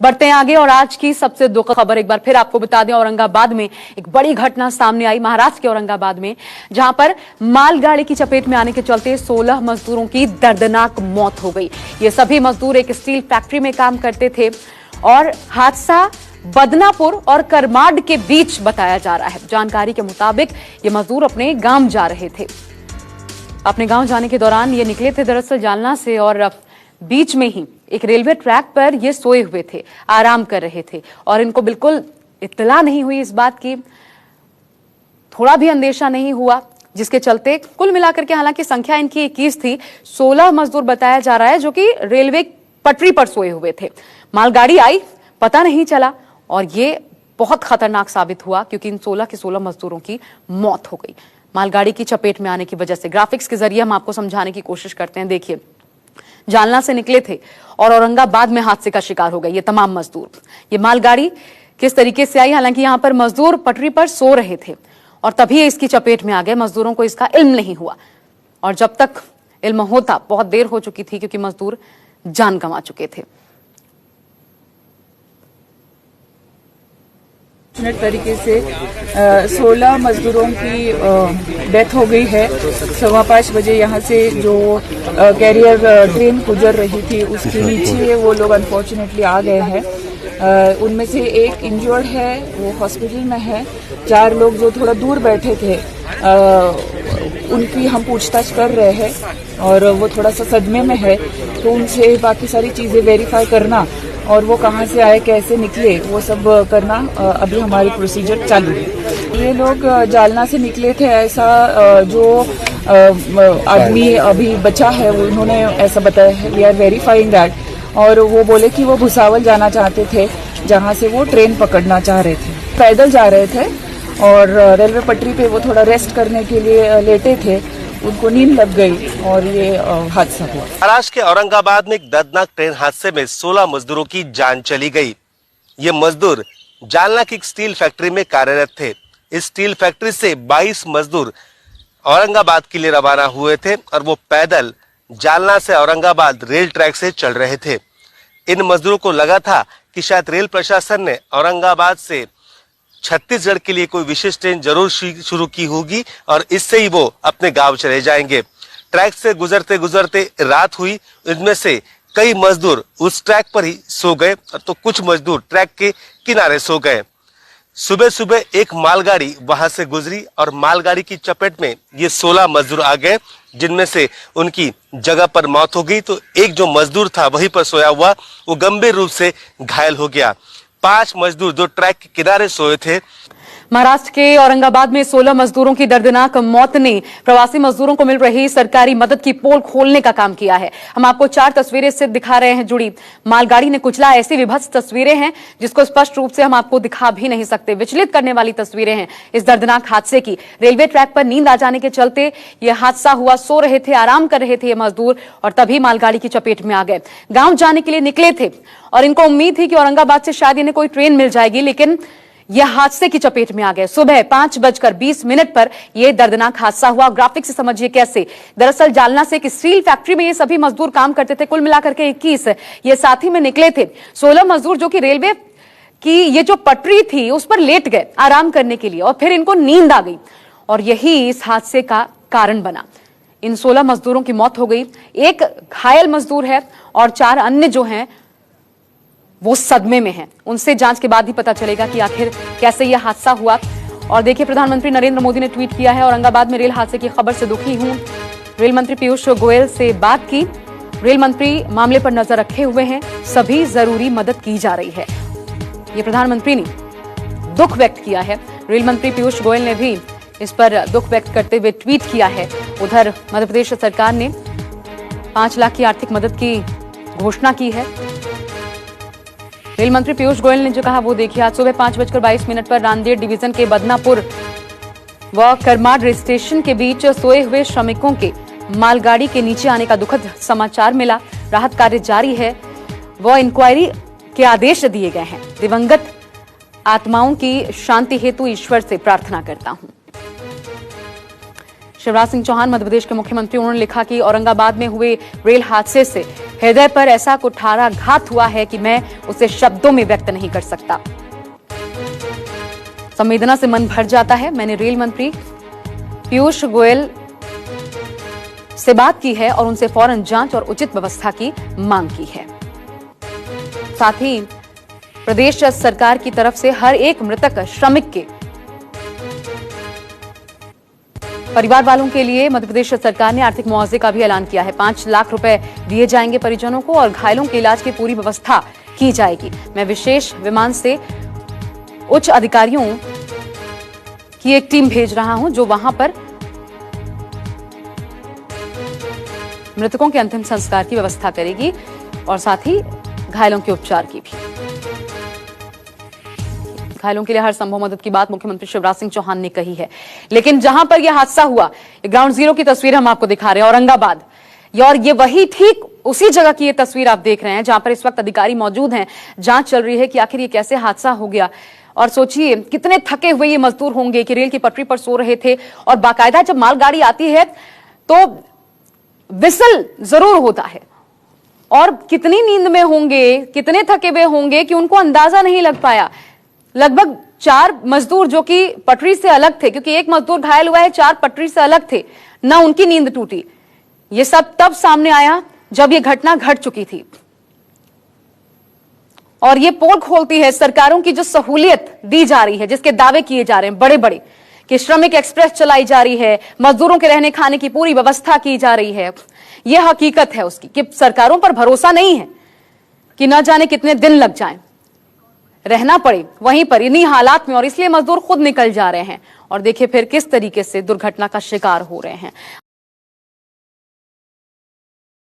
बढ़ते हैं आगे और आज की सबसे दुखद खबर एक बार फिर आपको बता दें। औरंगाबाद में एक बड़ी घटना सामने आई, महाराष्ट्र के औरंगाबाद में, जहां पर मालगाड़ी की चपेट में आने के चलते 16 मजदूरों की दर्दनाक मौत हो गई। ये सभी मजदूर एक स्टील फैक्ट्री में काम करते थे और हादसा बदनापुर और करमाड के बीच बताया जा रहा है। जानकारी के मुताबिक ये मजदूर अपने गांव जा रहे थे। अपने गांव जाने के दौरान ये निकले थे दरअसल जालना से और बीच में ही एक रेलवे ट्रैक पर ये सोए हुए थे, आराम कर रहे थे और इनको बिल्कुल इत्तला नहीं हुई इस बात की, थोड़ा भी अंदेशा नहीं हुआ, जिसके चलते कुल मिलाकर के हालांकि संख्या इनकी 21 थी, 16 मजदूर बताया जा रहा है जो कि रेलवे पटरी पर सोए हुए थे। मालगाड़ी आई, पता नहीं चला और ये बहुत खतरनाक साबित हुआ क्योंकि इन 16 के 16 मजदूरों की मौत हो गई मालगाड़ी की चपेट में आने की वजह से। ग्राफिक्स के जरिए हम आपको समझाने की कोशिश करते हैं। देखिए, जालना से निकले थे और औरंगाबाद में हादसे का शिकार हो गए ये तमाम मजदूर। ये मालगाड़ी किस तरीके से आई, हालांकि यहां पर मजदूर पटरी पर सो रहे थे और तभी इसकी चपेट में आ गए। मजदूरों को इसका इल्म नहीं हुआ और जब तक इल्म होता बहुत देर हो चुकी थी क्योंकि मजदूर जान गंवा चुके थे। तरीके से 16 मजदूरों की डेथ हो गई है। 5:15 बजे यहाँ से जो कैरियर ट्रेन गुजर रही थी उसके नीचे वो लोग अनफॉर्चुनेटली आ गए हैं। उनमें से एक इंजर्ड है, वो हॉस्पिटल में है। 4 लोग जो थोड़ा दूर बैठे थे उनकी हम पूछताछ कर रहे हैं और वो थोड़ा सा सदमे में है, तो उनसे बाकी सारी चीज़ें वेरीफाई करना और वो कहाँ से आए, कैसे निकले, वो सब करना अभी हमारी प्रोसीजर चालू है। ये लोग जालना से निकले थे, ऐसा जो आदमी अभी बचा है उन्होंने ऐसा बताया है। We are verifying that. और वो बोले कि वो भुसावल जाना चाहते थे जहाँ से वो ट्रेन पकड़ना चाह रहे थे। पैदल जा रहे थे और रेलवे पटरी पे वो थोड़ा रेस्ट करने के लिए लेटे थे, उनको नींद लग गई और ये हादसा हुआ। महाराष्ट्र के औरंगाबाद में एक दर्दनाक ट्रेन हादसे में 16 मजदूरों की जान चली गई। ये मजदूर जालना की एक स्टील फैक्ट्री में कार्यरत थे। इस स्टील फैक्ट्री से 22 मजदूर औरंगाबाद के लिए रवाना हुए थे और वो पैदल जालना से औरंगाबाद रेल ट्रैक से चल रहे थे। इन मजदूरों को लगा था कि शायद रेल प्रशासन ने औरंगाबाद से छत्तीसगढ़ के लिए कोई विशेष ट्रेन जरूर शुरू की होगी और इससे ही वो अपने गांव चले जाएंगे। ट्रैक से गुजरते गुजरते रात हुई। इनमें से कई मजदूर उस ट्रैक पर ही सो गए तो कुछ मजदूर ट्रैक के किनारे सो गए। सुबह सुबह एक मालगाड़ी वहां से गुजरी और मालगाड़ी की चपेट में ये 16 मजदूर आ गए, जिनमें से उनकी जगह पर मौत हो गई। तो एक जो मजदूर था वहीं पर सोया हुआ वो गंभीर रूप से घायल हो गया। 5 मजदूर जो ट्रैक के किनारे सोए थे। महाराष्ट्र के औरंगाबाद में 16 मजदूरों की दर्दनाक मौत ने प्रवासी मजदूरों को मिल रही सरकारी मदद की पोल खोलने का काम किया है। हम आपको 4 तस्वीरें से दिखा रहे हैं जुड़ी। मालगाड़ी ने कुचला, ऐसी विभत्स तस्वीरें हैं जिसको स्पष्ट रूप से हम आपको दिखा भी नहीं सकते। विचलित करने वाली तस्वीरें हैं इस दर्दनाक हादसे की। रेलवे ट्रैक पर नींद आ जाने के चलते यह हादसा हुआ। सो रहे थे, आराम कर रहे थे ये मजदूर और तभी मालगाड़ी की चपेट में आ गए। गांव जाने के लिए निकले थे और इनको उम्मीद थी कि औरंगाबाद से शायद इन्हें कोई ट्रेन मिल जाएगी, लेकिन यह हादसे की चपेट में आ गए। सुबह 5:20 पर यह दर्दनाक हादसा हुआ। ग्राफिक से समझिए कैसे। दरअसल जालना से एक स्टील फैक्ट्री में ये सभी मजदूर काम करते थे। कुल मिलाकर के 21 ये साथ ही में निकले थे। 16 मजदूर जो कि रेलवे की ये जो पटरी थी उस पर लेट गए आराम करने के लिए और फिर इनको नींद आ गई और यही इस हादसे का कारण बना। इन 16 मजदूरों की मौत हो गई। एक घायल मजदूर है और 4 अन्य जो हैं वो सदमे में हैं। उनसे जांच के बाद ही पता चलेगा कि आखिर कैसे यह हादसा हुआ। और देखिए, प्रधानमंत्री नरेंद्र मोदी ने ट्वीट किया है, औरंगाबाद में रेल हादसे की खबर से दुखी हूं। रेल मंत्री पीयूष गोयल से बात की। रेल मंत्री मामले पर नजर रखे हुए हैं, सभी जरूरी मदद की जा रही है। ये प्रधानमंत्री ने दुख व्यक्त किया है। रेल मंत्री पीयूष गोयल ने भी इस पर दुख व्यक्त करते हुए ट्वीट किया है। उधर मध्य प्रदेश सरकार ने 5 लाख की आर्थिक मदद की घोषणा की है। रेल मंत्री पीयूष गोयल ने जो कहा वो देखिए। आज सुबह 5:22 पर रांदेर डिवीजन के बदनापुर व करमाड स्टेशन के बीच सोए हुए श्रमिकों के मालगाड़ी के नीचे आने का दुखद समाचार मिला। राहत कार्य जारी है व इंक्वायरी के आदेश दिए गए हैं। दिवंगत आत्माओं की शांति हेतु ईश्वर से प्रार्थना करता हूं। शिवराज सिंह चौहान मध्य प्रदेश के मुख्यमंत्री, उन्होंने लिखा कि औरंगाबाद में हुए रेल हादसे से हृदय पर ऐसा कुठाराघात हुआ है कि मैं उसे शब्दों में व्यक्त नहीं कर सकता। संवेदना से मन भर जाता है। मैंने रेल मंत्री पीयूष गोयल से बात की है और उनसे फौरन जांच और उचित व्यवस्था की मांग की है। साथ ही प्रदेश सरकार की तरफ से हर एक मृतक श्रमिक के परिवार वालों के लिए मध्य प्रदेश सरकार ने आर्थिक मुआवजे का भी ऐलान किया है। 5 लाख रुपए दिए जाएंगे परिजनों को और घायलों के इलाज की पूरी व्यवस्था की जाएगी। मैं विशेष विमान से उच्च अधिकारियों की एक टीम भेज रहा हूं जो वहां पर मृतकों के अंतिम संस्कार की व्यवस्था करेगी और साथ ही घायलों के उपचार की भी। घायलों के लिए हर संभव मदद की बात मुख्यमंत्री शिवराज सिंह चौहान ने कही है। लेकिन जहां पर यह हादसा हुआ, ग्राउंड जीरो की तस्वीर हम आपको दिखा रहे हैं, औरंगाबाद, और ये वही ठीक उसी जगह की ये तस्वीर आप देख रहे हैं जहां पर इस वक्त अधिकारी मौजूद हैं। जांच चल रही है कि आखिर ये कैसे हादसा हो गया। और सोचिए कितने थके हुए ये मजदूर होंगे कि रेल की पटरी पर सो रहे थे और बाकायदा जब मालगाड़ी आती है तो विसल जरूर होता है, और कितनी नींद में होंगे, कितने थके हुए होंगे कि उनको अंदाजा नहीं लग पाया। लगभग 4 मजदूर जो कि पटरी से अलग थे, क्योंकि एक मजदूर घायल हुआ है, 4 पटरी से अलग थे, ना उनकी नींद टूटी। ये सब तब सामने आया जब ये घटना घट चुकी थी। और ये पोल खोलती है सरकारों की जो सहूलियत दी जा रही है, जिसके दावे किए जा रहे हैं बड़े बड़े कि श्रमिक एक्सप्रेस चलाई जा रही है, मजदूरों के रहने खाने की पूरी व्यवस्था की जा रही है। यह हकीकत है उसकी कि सरकारों पर भरोसा नहीं है, कि न जाने कितने दिन लग जाएं, रहना पड़े वहीं पर इन्हीं हालात में, और इसलिए मजदूर खुद निकल जा रहे हैं और देखिए फिर किस तरीके से दुर्घटना का शिकार हो रहे हैं।